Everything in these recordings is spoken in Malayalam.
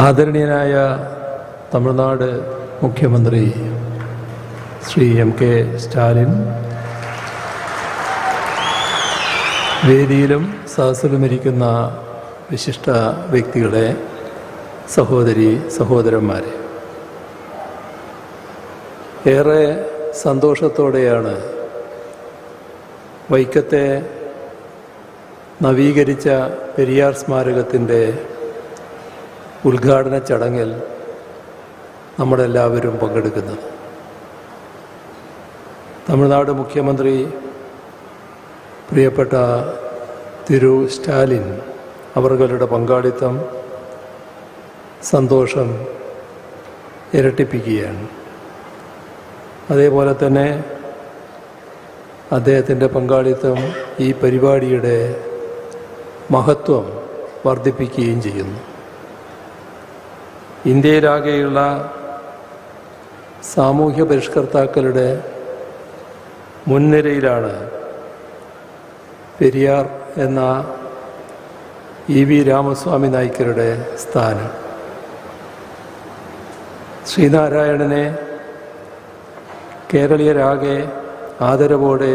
ആദരണീയനായ തമിഴ്നാട് മുഖ്യമന്ത്രി ശ്രീ MK സ്റ്റാലിൻ, വേദിയിലും സദസ്സിലുമിരിക്കുന്ന വിശിഷ്ട വ്യക്തികളെ, സഹോദരി സഹോദരന്മാരെ, ഏറെ സന്തോഷത്തോടെയാണ് വൈക്കത്തെ നവീകരിച്ച പെരിയാർ സ്മാരകത്തിൻ്റെ ഉദ്ഘാടന ചടങ്ങിൽ നമ്മളെല്ലാവരും പങ്കെടുക്കുന്നത്. തമിഴ്നാട് മുഖ്യമന്ത്രി പ്രിയപ്പെട്ട തിരു സ്റ്റാലിൻ അവരുടെ പങ്കാളിത്തം സന്തോഷം ഇരട്ടിപ്പിക്കുകയാണ്. അതേപോലെ തന്നെ അദ്ദേഹത്തിൻ്റെ പങ്കാളിത്തം ഈ പരിപാടിയുടെ മഹത്വം വർദ്ധിപ്പിക്കുകയും ചെയ്യുന്നു. ഇന്ത്യയിലാകെയുള്ള സാമൂഹ്യ പരിഷ്കർത്താക്കളുടെ മുൻനിരയിലാണ് പെരിയാർ എന്ന EV രാമസ്വാമി നായ്ക്കരുടെ സ്ഥാനം. ശ്രീനാരായണനെ കേരളീയരാകെ ആദരവോടെ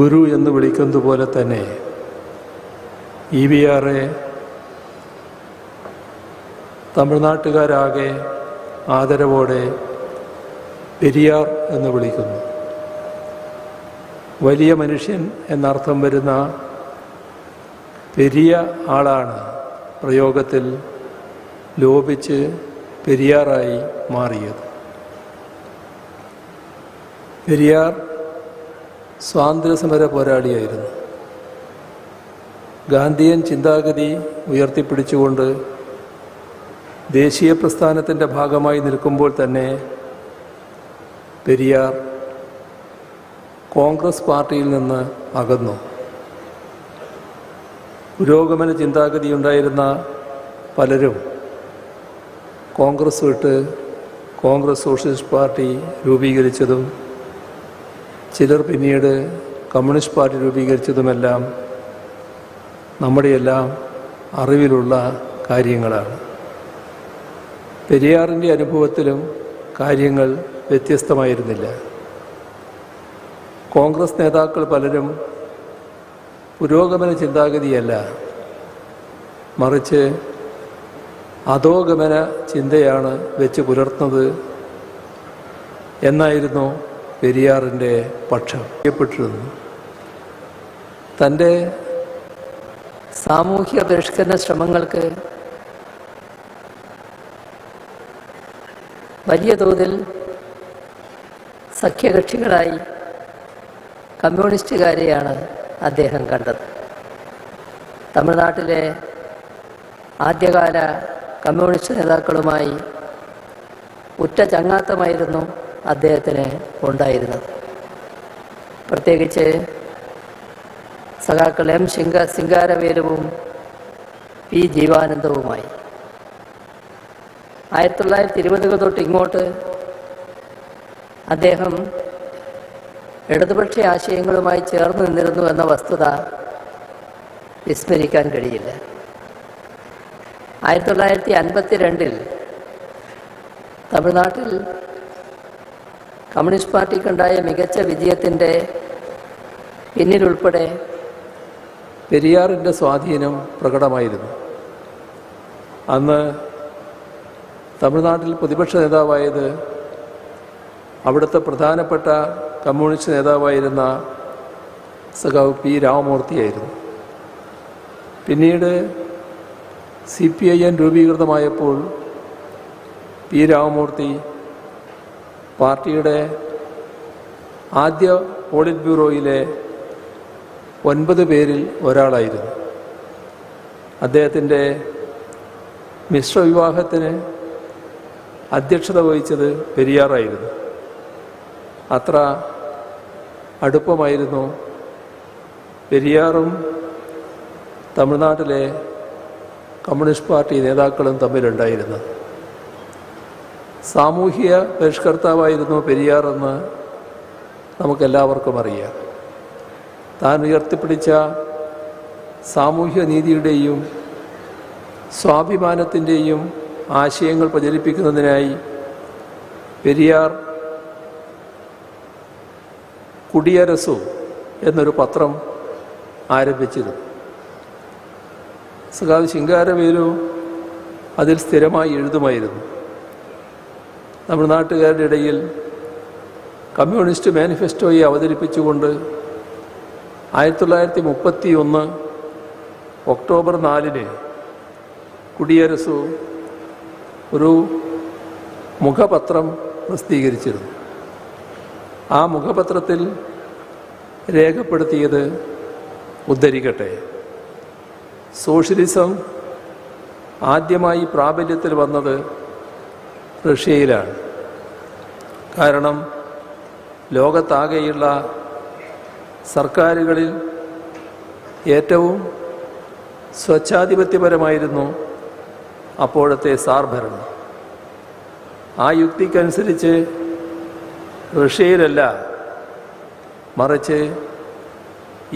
ഗുരു എന്ന് വിളിക്കുന്നതുപോലെ തന്നെ EVRയെ തമിഴ്നാട്ടുകാരാകെ ആദരവോടെ പെരിയാർ എന്ന് വിളിക്കുന്നു. വലിയ മനുഷ്യൻ എന്നർത്ഥം വരുന്ന പെരിയ ആളാണ് പ്രയോഗത്തിൽ ലോപിച്ച് പെരിയാറായി മാറിയത്. പെരിയാർ സ്വാതന്ത്ര്യസമര പോരാളിയായിരുന്നു. ഗാന്ധിയൻ ചിന്താഗതി ഉയർത്തിപ്പിടിച്ചുകൊണ്ട് ദേശീയ പ്രസ്ഥാനത്തിൻ്റെ ഭാഗമായി നിൽക്കുമ്പോൾ തന്നെ പെരിയാർ കോൺഗ്രസ് പാർട്ടിയിൽ നിന്ന് അകന്നു. പുരോഗമന ചിന്താഗതി ഉണ്ടായിരുന്ന പലരും കോൺഗ്രസ് വിട്ട് കോൺഗ്രസ് സോഷ്യലിസ്റ്റ് പാർട്ടി രൂപീകരിച്ചതും ചിലർ പിന്നീട് കമ്മ്യൂണിസ്റ്റ് പാർട്ടി രൂപീകരിച്ചതുമെല്ലാം നമ്മുടെയെല്ലാം അറിവിലുള്ള കാര്യങ്ങളാണ്. പെരിയാറിൻ്റെ അനുഭവത്തിലും കാര്യങ്ങൾ വ്യത്യസ്തമായിരുന്നില്ല. കോൺഗ്രസ് നേതാക്കൾ പലരും പുരോഗമന ചിന്താഗതിയല്ല, മറിച്ച് അധോഗമന ചിന്തയാണ് വെച്ച് പുലർത്തുന്നത് എന്നായിരുന്നു പെരിയാറിൻ്റെ പക്ഷം. ചെയ്യപ്പെട്ടിരുന്നു. തൻ്റെ സാമൂഹ്യ പരിഷ്കരണ ശ്രമങ്ങൾക്ക് വലിയ തോതിൽ സഖ്യകക്ഷികളായി കമ്മ്യൂണിസ്റ്റുകാരെയാണ് അദ്ദേഹം കണ്ടത്. തമിഴ്നാട്ടിലെ ആദ്യകാല കമ്മ്യൂണിസ്റ്റ് നേതാക്കളുമായി ഉറ്റ ചങ്ങാത്തമായിരുന്നു അദ്ദേഹത്തിന് ഉണ്ടായിരുന്നത്. പ്രത്യേകിച്ച് സഖാക്കൾ M. സിംഗാരവേലുവും P. ജീവാനന്ദവുമായി 1920 തൊട്ട് ഇങ്ങോട്ട് അദ്ദേഹം ഇടതുപക്ഷ ആശയങ്ങളുമായി ചേർന്ന് നിന്നിരുന്നു എന്ന വസ്തുത വിസ്മരിക്കാൻ കഴിയില്ല. 1952 തമിഴ്നാട്ടിൽ കമ്മ്യൂണിസ്റ്റ് പാർട്ടിക്കുണ്ടായ മികച്ച വിജയത്തിൻ്റെ പിന്നിലുൾപ്പെടെ പെരിയാറിൻ്റെ സ്വാധീനം പ്രകടമായിരുന്നു. അന്ന് തമിഴ്നാട്ടിൽ പ്രതിപക്ഷ നേതാവായത് അവിടുത്തെ പ്രധാനപ്പെട്ട കമ്മ്യൂണിസ്റ്റ് നേതാവായിരുന്ന സഖാവ് P. രാമമൂർത്തിയായിരുന്നു. പിന്നീട് CPIM രൂപീകൃതമായപ്പോൾ P. രാമമൂർത്തി പാർട്ടിയുടെ ആദ്യ പോളിറ്റ് ബ്യൂറോയിലെ 9 പേരിൽ ഒരാളായിരുന്നു. അദ്ദേഹത്തിൻ്റെ മിശ്രവിവാഹത്തിന് അധ്യക്ഷത വഹിച്ചത് പെരിയാറായിരുന്നു. അത്ര അടുപ്പമായിരുന്നു പെരിയാറും തമിഴ്നാട്ടിലെ കമ്മ്യൂണിസ്റ്റ് പാർട്ടി നേതാക്കളും തമ്മിലുണ്ടായിരുന്നത്. സാമൂഹിക പരിഷ്കർത്താവായിരുന്നു പെരിയാറെന്ന് നമുക്കെല്ലാവർക്കും അറിയാം. താൻ ഉയർത്തിപ്പിടിച്ച സാമൂഹ്യ നീതിയുടെയും സ്വാഭിമാനത്തിൻ്റെയും ആശയങ്ങൾ പ്രചരിപ്പിക്കുന്നതിനായി പെരിയാർ കുടിയരസു എന്നൊരു പത്രം ആരംഭിച്ചിരുന്നു. സഖാവ് ശിങ്കാരവേലു അതിൽ സ്ഥിരമായി എഴുതുമായിരുന്നു. നമ്മുടെ നാട്ടുകാരുടെ ഇടയിൽ കമ്മ്യൂണിസ്റ്റ് മാനിഫെസ്റ്റോയെ അവതരിപ്പിച്ചുകൊണ്ട് 1931 ഒക്ടോബർ 4 കുടിയരസു ഒരു മുഖപത്രം പ്രസിദ്ധീകരിച്ചിരുന്നു. ആ മുഖപത്രത്തിൽ രേഖപ്പെടുത്തിയത് ഉദ്ധരിക്കട്ടെ: സോഷ്യലിസം ആദ്യമായി പ്രാബല്യത്തിൽ വന്നത് റഷ്യയിലാണ്. കാരണം ലോകത്താകെയുള്ള സർക്കാരുകളിൽ ഏറ്റവും സ്വച്ഛാധിപത്യപരമായിരുന്നു അപ്പോഴത്തെ സാർ ഭരണം. ആ യുക്തിക്കനുസരിച്ച് റഷ്യയിലല്ല, മറിച്ച്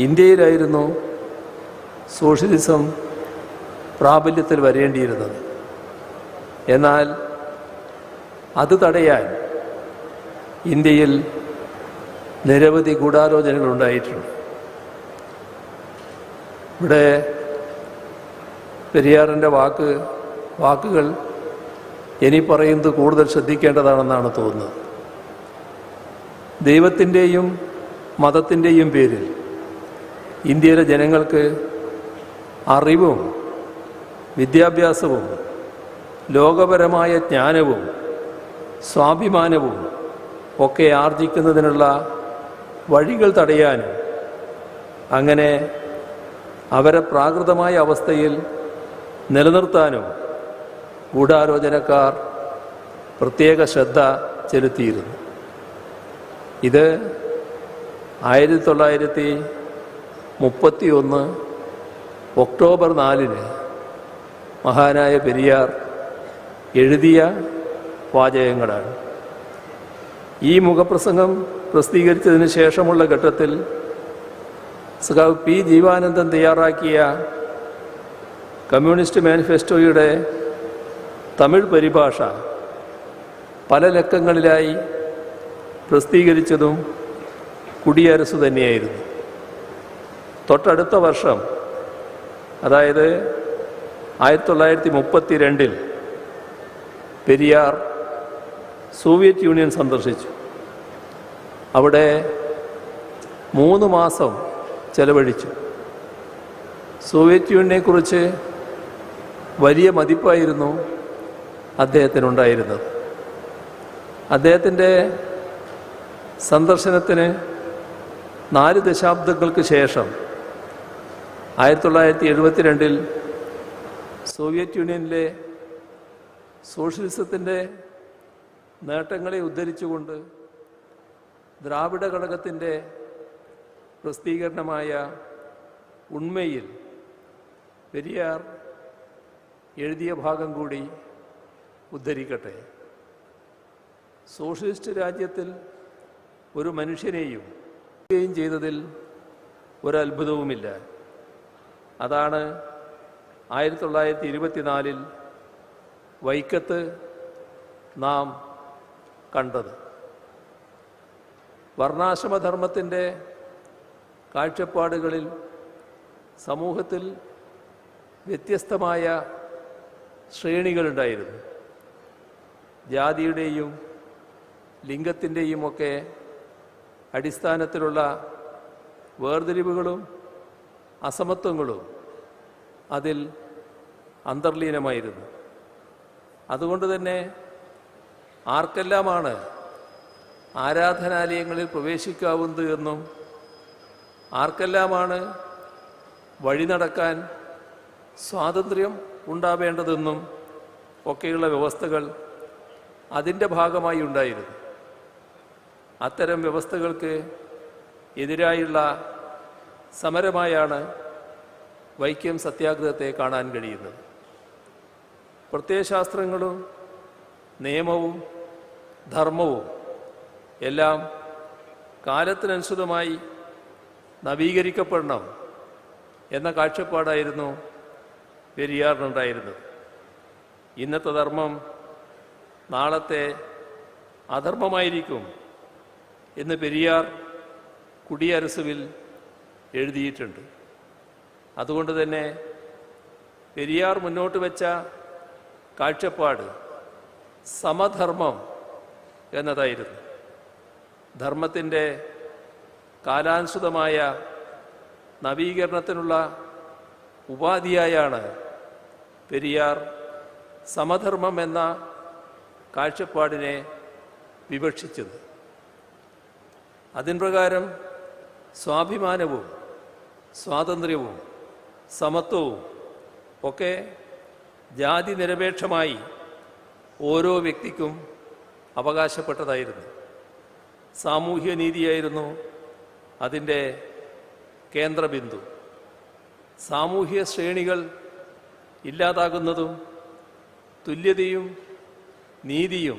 ഇന്ത്യയിലായിരുന്നു സോഷ്യലിസം പ്രാബല്യത്തിൽ വരേണ്ടിയിരുന്നത്. എന്നാൽ അത് തടയാൻ ഇന്ത്യയിൽ നിരവധി ഗൂഢാലോചനകളുണ്ടായിട്ടുണ്ട്. ഇവിടെ പെരിയാറിൻ്റെ വാക്കുകൾ ഇനി പറയുന്നത് കൂടുതൽ ശ്രദ്ധിക്കേണ്ടതാണെന്നാണ് തോന്നുന്നത്. ദൈവത്തിൻ്റെയും മതത്തിൻ്റെയും പേരിൽ ഇന്ത്യയിലെ ജനങ്ങൾക്ക് അറിവും വിദ്യാഭ്യാസവും ലോകപരമായ ജ്ഞാനവും സ്വാഭിമാനവും ഒക്കെ ആർജിക്കുന്നതിനുള്ള വഴികൾ തടയാനും അങ്ങനെ അവരെ പ്രാകൃതമായ അവസ്ഥയിൽ നിലനിർത്താനും ഗൂഢാലോചനക്കാർ പ്രത്യേക ശ്രദ്ധ ചെലുത്തിയിരുന്നു. ഇത് 1931 ഒക്ടോബർ 4 മഹാനായ പെരിയാർ എഴുതിയ വാചകങ്ങളാണ്. ഈ മുഖപ്രസംഗം പ്രസിദ്ധീകരിച്ചതിന് ശേഷമുള്ള ഘട്ടത്തിൽ സഖാവ് പി ജീവാനന്ദൻ തയ്യാറാക്കിയ കമ്മ്യൂണിസ്റ്റ് മാനിഫെസ്റ്റോയുടെ തമിഴ് പരിഭാഷ പല ലക്കങ്ങളിലായി പ്രസിദ്ധീകരിച്ചതും കുടിയരസു തന്നെയായിരുന്നു. തൊട്ടടുത്ത വർഷം, അതായത് 1932 പെരിയാർ സോവിയറ്റ് യൂണിയൻ സന്ദർശിച്ചു. അവിടെ 3 മാസം ചെലവഴിച്ചു. സോവിയറ്റ് യൂണിയനെക്കുറിച്ച് വലിയ മതിപ്പായിരുന്നു അദ്ദേഹത്തിനുണ്ടായിരുന്നത്. അദ്ദേഹത്തിൻ്റെ സന്ദർശനത്തിന് 4 ദശാബ്ദങ്ങൾക്ക് ശേഷം 1972 സോവിയറ്റ് യൂണിയനിലെ സോഷ്യലിസത്തിൻ്റെ നേട്ടങ്ങളെ ഉദ്ധരിച്ചുകൊണ്ട് ദ്രാവിഡ ഘടകത്തിൻ്റെ പ്രസിദ്ധീകരണമായ ഉണ്മയിൽ പെരിയാർ എഴുതിയ ഭാഗം കൂടി ഉദ്ധരിക്കട്ടെ. സോഷ്യലിസ്റ്റ് രാജ്യത്തിൽ ഒരു മനുഷ്യനെയും ചെയ്തതിൽ ഒരത്ഭുതവുമില്ല. അതാണ് 1924 വൈക്കത്ത് നാം കണ്ടത്. വർണ്ണാശ്രമധർമ്മത്തിൻ്റെ കാഴ്ചപ്പാടുകളിൽ സമൂഹത്തിൽ വ്യത്യസ്തമായ ശ്രേണികളുണ്ടായിരുന്നു. ജാതിയുടെയും ലിംഗത്തിൻ്റെയും ഒക്കെ അടിസ്ഥാനത്തിലുള്ള വേർതിരിവുകളും അസമത്വങ്ങളും അതിൽ അന്തർലീനമായിരുന്നു. അതുകൊണ്ട് തന്നെ ആർക്കെല്ലാമാണ് ആരാധനാലയങ്ങളിൽ പ്രവേശിക്കാവുന്നത് എന്നും ആർക്കെല്ലാമാണ് വഴി നടക്കാൻ സ്വാതന്ത്ര്യം ഉണ്ടാവേണ്ടതെന്നും ഒക്കെയുള്ള വ്യവസ്ഥകൾ അതിൻ്റെ ഭാഗമായി ഉണ്ടായിരുന്നു. അത്തരം വ്യവസ്ഥകൾക്ക് എതിരായുള്ള സമരമായാണ് വൈക്കം സത്യാഗ്രഹത്തെ കാണാൻ കഴിയുന്നത്. പ്രത്യയശാസ്ത്രങ്ങളും നിയമവും ധർമ്മവും എല്ലാം കാലത്തിനനുസൃതമായി നവീകരിക്കപ്പെടണം എന്ന കാഴ്ചപ്പാടായിരുന്നു പെരിയാറിനുണ്ടായിരുന്നത്. ഇന്നത്തെ ധർമ്മം നാളത്തെ അധർമ്മമായിരിക്കും എന്ന് പെരിയാർ കുടിയരസുവിൽ എഴുതിയിട്ടുണ്ട്. അതുകൊണ്ട് തന്നെ പെരിയാർ മുന്നോട്ട് വെച്ച കാഴ്ചപ്പാട് സമധർമ്മം എന്നതായിരുന്നു. ധർമ്മത്തിൻ്റെ കാലാനുസൃതമായ നവീകരണത്തിനുള്ള ഉപാധിയായാണ് പെരിയാർ സമധർമ്മം എന്ന കാഴ്ചപ്പാടിനെ വിവക്ഷിച്ചത്. അതിൻ പ്രകാരം സ്വാഭിമാനവും സ്വാതന്ത്ര്യവും സമത്വവും ഒക്കെ ജാതി നിരപേക്ഷമായി ഓരോ വ്യക്തിക്കും അവകാശപ്പെട്ടതായിരുന്നു. സാമൂഹ്യ നീതിയായിരുന്നു അതിൻ്റെ കേന്ദ്രബിന്ദു. സാമൂഹ്യ ശ്രേണികൾ ഇല്ലാതാകുന്നതും തുല്യതയും നീതിയും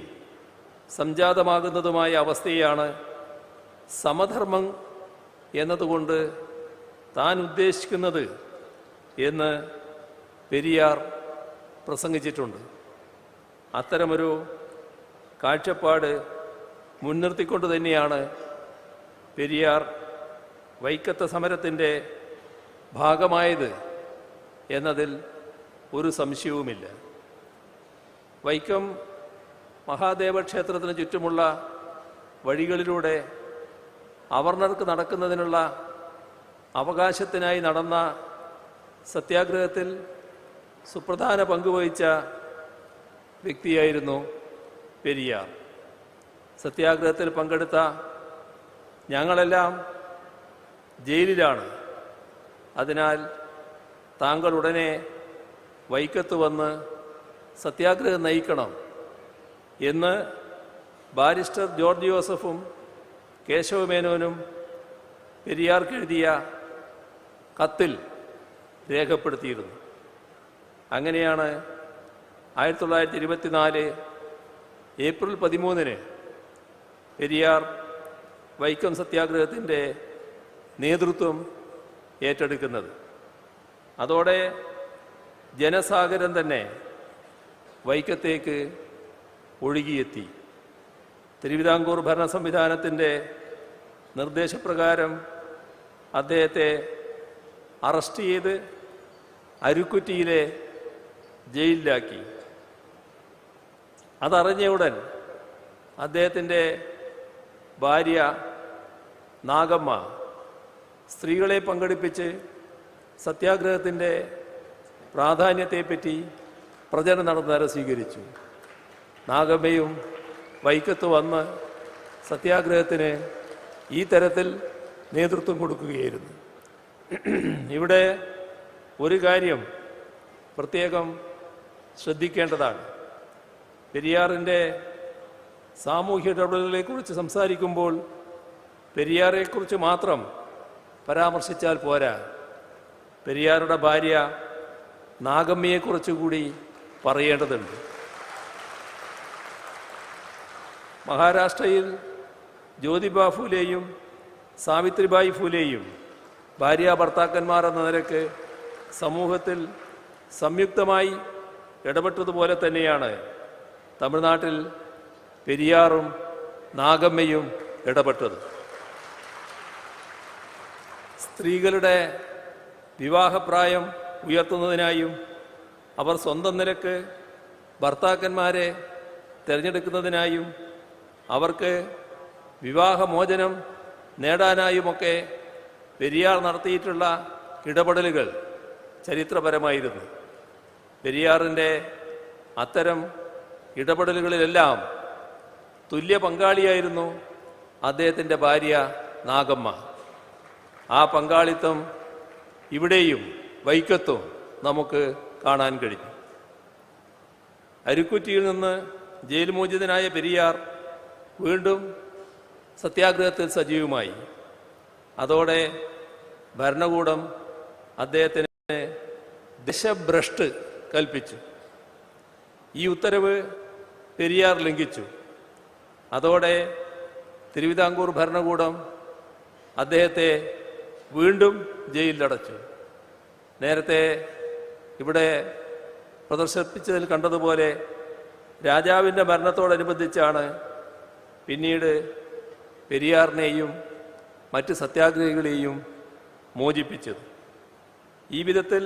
സംജാതമാകുന്നതുമായ അവസ്ഥയാണ് സമധർമ്മം എന്നതുകൊണ്ട് താൻ ഉദ്ദേശിക്കുന്നത് എന്ന് പെരിയാർ പ്രസംഗിച്ചിട്ടുണ്ട്. അത്തരമൊരു കാഴ്ചപ്പാട് മുൻനിർത്തിക്കൊണ്ട് തന്നെയാണ് പെരിയാർ വൈക്കത്ത സമരത്തിൻ്റെ ഭാഗമായത് എന്നതിൽ ഒരു സംശയവുമില്ല. വൈക്കം മഹാദേവ ക്ഷേത്രത്തിന് ചുറ്റുമുള്ള വഴികളിലൂടെ അവർണർക്ക് നടക്കുന്നതിനുള്ള അവകാശത്തിനായി നടന്ന സത്യാഗ്രഹത്തിൽ സുപ്രധാന പങ്കുവഹിച്ച വ്യക്തിയായിരുന്നു പെരിയാർ. സത്യാഗ്രഹത്തിൽ പങ്കെടുത്ത ഞങ്ങളെല്ലാം ജയിലിലാണ്. അതിനാൽ താങ്കൾ ഉടനെ വൈക്കത്ത് വന്ന് സത്യാഗ്രഹം നയിക്കണം എന്ന് ബാരിസ്റ്റർ ജോർജ് ജോസഫും കേശവമേനോനും പെരിയാർക്ക് എഴുതിയ കത്തിൽ രേഖപ്പെടുത്തിയിരുന്നു. അങ്ങനെയാണ് 1924 ഏപ്രിൽ 13 പെരിയാർ വൈക്കം സത്യാഗ്രഹത്തിൻ്റെ നേതൃത്വം ഏറ്റെടുക്കുന്നത്. അതോടെ ജനസാഗരം തന്നെ വൈക്കത്തേക്ക് ഒഴുകിയെത്തി. തിരുവിതാംകൂർ ഭരണ സംവിധാനത്തിൻ്റെ നിർദ്ദേശപ്രകാരം അദ്ദേഹത്തെ അറസ്റ്റ് ചെയ്ത് അരുക്കുറ്റിയിലെ ജയിലിലാക്കി. അതറിഞ്ഞ ഉടൻ അദ്ദേഹത്തിൻ്റെ ഭാര്യ നാഗമ്മ സ്ത്രീകളെ പങ്കെടുപ്പിച്ച് സത്യാഗ്രഹത്തിൻ്റെ പ്രാധാന്യത്തെപ്പറ്റി പ്രചരണം നടത്തുന്നവരെ സ്വീകരിച്ചു. നാഗമ്മയും വൈക്കത്ത് വന്ന് സത്യാഗ്രഹത്തിന് ഈ തരത്തിൽ നേതൃത്വം കൊടുക്കുകയായിരുന്നു. ഇവിടെ ഒരു കാര്യം പ്രത്യേകം ശ്രദ്ധിക്കേണ്ടതാണ്. പെരിയാറിൻ്റെ സാമൂഹ്യ ഇടപെടലുകളെക്കുറിച്ച് സംസാരിക്കുമ്പോൾ പെരിയാറെക്കുറിച്ച് മാത്രം പരാമർശിച്ചാൽ പോരാ, പെരിയാറുടെ ഭാര്യ നാഗമ്മയെക്കുറിച്ച് കൂടി പറയേണ്ടതുണ്ട്. മഹാരാഷ്ട്രയിൽ ജ്യോതിബ ഫൂലെയും സാവിത്രിബായി ഫൂലെയും ഭാര്യ ഭർത്താക്കന്മാർ എന്ന നിലക്ക് സമൂഹത്തിൽ സംയുക്തമായി ഇടപെട്ടതുപോലെ തന്നെയാണ് തമിഴ്നാട്ടിൽ പെരിയാറും നാഗമ്മയും ഇടപെട്ടത്. സ്ത്രീകളുടെ വിവാഹപ്രായം ഉയർത്തുന്നതിനായും അവർ സ്വന്തം നിലക്ക് ഭർത്താക്കന്മാരെ തിരഞ്ഞെടുക്കുന്നതിനായും അവർക്ക് വിവാഹമോചനം നേടാനായുമൊക്കെ പെരിയാർ നടത്തിയിട്ടുള്ള ഇടപെടലുകൾ ചരിത്രപരമായിരുന്നു. പെരിയാറിൻ്റെ അത്തരം ഇടപെടലുകളിലെല്ലാം തുല്യ പങ്കാളിയായിരുന്നു അദ്ദേഹത്തിൻ്റെ ഭാര്യ നാഗമ്മ. ആ പങ്കാളിത്തം ഇവിടെയും വൈക്കത്തും നമുക്ക് കാണാൻ കഴിഞ്ഞു. അരുക്കുറ്റിയിൽ നിന്ന് ജയിൽ മോചിതനായ പെരിയാർ വീണ്ടും സത്യാഗ്രഹത്തിൽ സജീവമായി. അതോടെ ഭരണകൂടം അദ്ദേഹത്തിന് ദശഭ്രഷ്ട് കൽപ്പിച്ചു. ഈ ഉത്തരവ് പെരിയാർ ലംഘിച്ചു. അതോടെ തിരുവിതാംകൂർ ഭരണകൂടം അദ്ദേഹത്തെ വീണ്ടും ജയിലിലടച്ചു. നേരത്തെ ഇവിടെ പ്രദർശിപ്പിച്ചതിൽ കണ്ടതുപോലെ രാജാവിൻ്റെ മരണത്തോടനുബന്ധിച്ചാണ് പിന്നീട് പെരിയാറിനെയും മറ്റ് സത്യാഗ്രഹികളെയും മോചിപ്പിച്ചത്. ഈ വിധത്തിൽ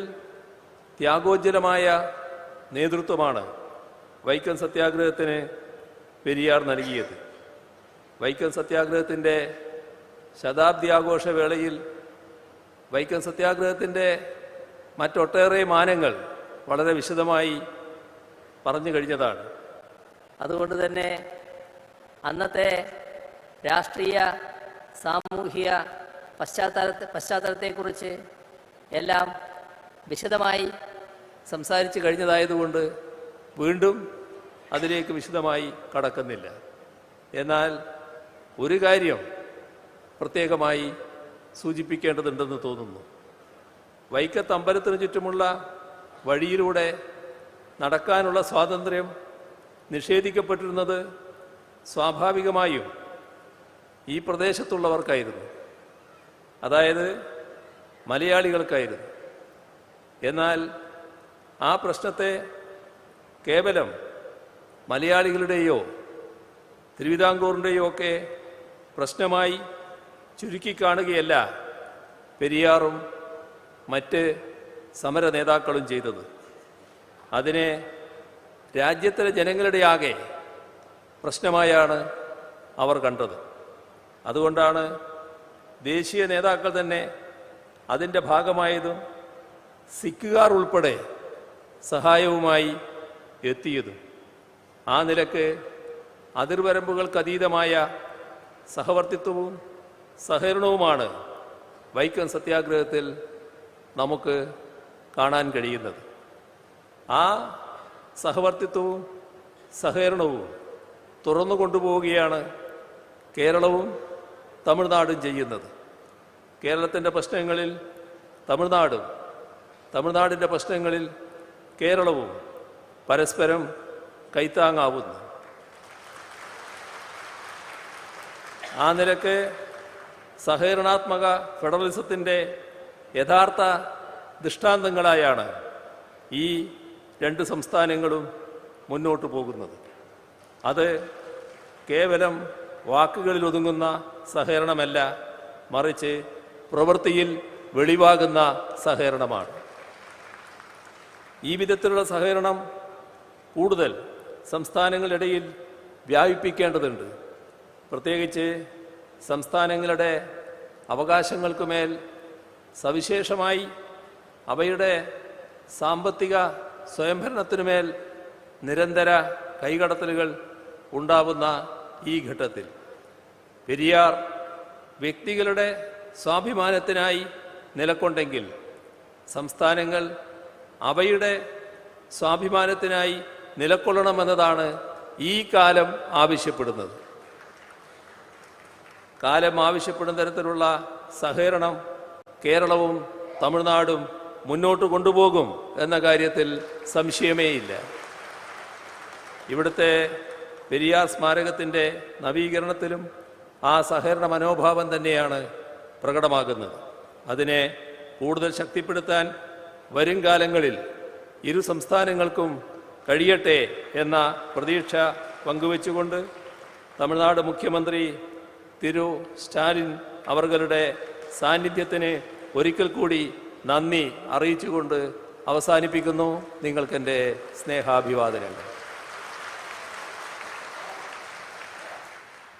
ത്യാഗോജ്വലമായ നേതൃത്വമാണ് വൈക്കം സത്യാഗ്രഹത്തിന് പെരിയാർ നൽകിയത്. വൈക്കം സത്യാഗ്രഹത്തിൻ്റെ ശതാബ്ദി ആഘോഷവേളയിൽ വൈക്കം സത്യാഗ്രഹത്തിൻ്റെ മറ്റൊട്ടേറെ മാനങ്ങൾ വളരെ വിശദമായി പറഞ്ഞു കഴിഞ്ഞതാണ്. അതുകൊണ്ട് തന്നെ അന്നത്തെ രാഷ്ട്രീയ സാമൂഹിക പശ്ചാത്തലത്തെക്കുറിച്ച് എല്ലാം വിശദമായി സംസാരിച്ചു കഴിഞ്ഞതായതുകൊണ്ട് വീണ്ടും അതിലേക്ക് വിശദമായി കടക്കുന്നില്ല. എന്നാൽ ഒരു കാര്യം പ്രത്യേകമായി സൂചിപ്പിക്കേണ്ടതുണ്ടെന്ന് തോന്നുന്നു. വൈക്കത്ത് അമ്പലത്തിന് ചുറ്റുമുള്ള വഴിയിലൂടെ നടക്കാനുള്ള സ്വാതന്ത്ര്യം നിഷേധിക്കപ്പെട്ടിരുന്നത് സ്വാഭാവികമായും ഈ പ്രദേശത്തുള്ളവർക്കായിരുന്നു, അതായത് മലയാളികൾക്കായിരുന്നു. എന്നാൽ ആ പ്രശ്നത്തെ കേവലം മലയാളികളുടെയോ തിരുവിതാംകൂറിൻ്റെയോ ഒക്കെ പ്രശ്നമായി ചുരുക്കിക്കാണുകയല്ല പെരിയാറും മറ്റ് സമര നേതാക്കളും ചെയ്തത്. അതിനെ രാജ്യത്തിലെ ജനങ്ങളുടെ ആകെ പ്രശ്നമായാണ് അവർ കണ്ടത്. അതുകൊണ്ടാണ് ദേശീയ നേതാക്കൾ തന്നെ അതിൻ്റെ ഭാഗമായതും സിഖുകാർ ഉൾപ്പെടെ സഹായവുമായി എത്തിയതും. ആ നിലക്ക് അതിർവരമ്പുകൾക്കതീതമായ സഹവർത്തിത്വവും സഹകരണവുമാണ് വൈക്കം സത്യാഗ്രഹത്തിൽ നമുക്ക് കാണാൻ കഴിയുന്നത്. ആ സഹവർത്തിത്വവും സഹകരണവും തുറന്നു കൊണ്ടുപോവുകയാണ് കേരളവും തമിഴ്നാടും ചെയ്യുന്നത്. കേരളത്തിൻ്റെ പ്രശ്നങ്ങളിൽ തമിഴ്നാടും തമിഴ്നാടിൻ്റെ പ്രശ്നങ്ങളിൽ കേരളവും പരസ്പരം കൈത്താങ്ങാവുന്നു. ആ നിലക്ക് സഹകരണാത്മക ഫെഡറലിസത്തിൻ്റെ യഥാർത്ഥ ദൃഷ്ടാന്തങ്ങളായാണ് ഈ രണ്ട് സംസ്ഥാനങ്ങളും മുന്നോട്ട് പോകുന്നത്. അത് കേവലം വാക്കുകളിൽ ഒതുങ്ങുന്ന സഹകരണമല്ല, മറിച്ച് പ്രവൃത്തിയിൽ വെളിവാകുന്ന സഹകരണമാണ്. ഈ വിധത്തിലുള്ള സഹകരണം കൂടുതൽ സംസ്ഥാനങ്ങളിടയിൽ വ്യാപിപ്പിക്കേണ്ടതുണ്ട്. പ്രത്യേകിച്ച് സംസ്ഥാനങ്ങളുടെ അവകാശങ്ങൾക്കുമേൽ സവിശേഷമായി അവയുടെ സാമ്പത്തിക സ്വയംഭരണത്തിനുമേൽ നിരന്തര കൈകടത്തലുകൾ ഉണ്ടാവുന്ന ഈ ഘട്ടത്തിൽ പെരിയാർ വ്യക്തികളുടെ സ്വാഭിമാനത്തിനായി നിലകൊണ്ടെങ്കിൽ സംസ്ഥാനങ്ങൾ അവയുടെ സ്വാഭിമാനത്തിനായി നിലകൊള്ളണമെന്നതാണ് ഈ കാലം ആവശ്യപ്പെടുന്നത്. കാലം ആവശ്യപ്പെടുന്ന തരത്തിലുള്ള സഹകരണം കേരളവും തമിഴ്നാടും മുന്നോട്ട് കൊണ്ടുപോകും എന്ന കാര്യത്തിൽ സംശയമേയില്ല. ഇവിടുത്തെ പെരിയാർ സ്മാരകത്തിൻ്റെ നവീകരണത്തിലും ആ സഹകരണ മനോഭാവം തന്നെയാണ് പ്രകടമാകുന്നത്. അതിനെ കൂടുതൽ ശക്തിപ്പെടുത്താൻ വരും കാലങ്ങളിൽ ഇരു സംസ്ഥാനങ്ങൾക്കും കഴിയട്ടെ എന്ന പ്രതീക്ഷ പങ്കുവച്ചുകൊണ്ട് തമിഴ്നാട് മുഖ്യമന്ത്രി തിരു സ്റ്റാലിൻ അവരുടെ സാന്നിധ്യത്തിന് ഒരിക്കൽ കൂടി നന്ദി അറിയിച്ചുകൊണ്ട് അവസാനിപ്പിക്കുന്നു. നിങ്ങൾക്കെൻ്റെ സ്നേഹാഭിവാദനങ്ങൾ.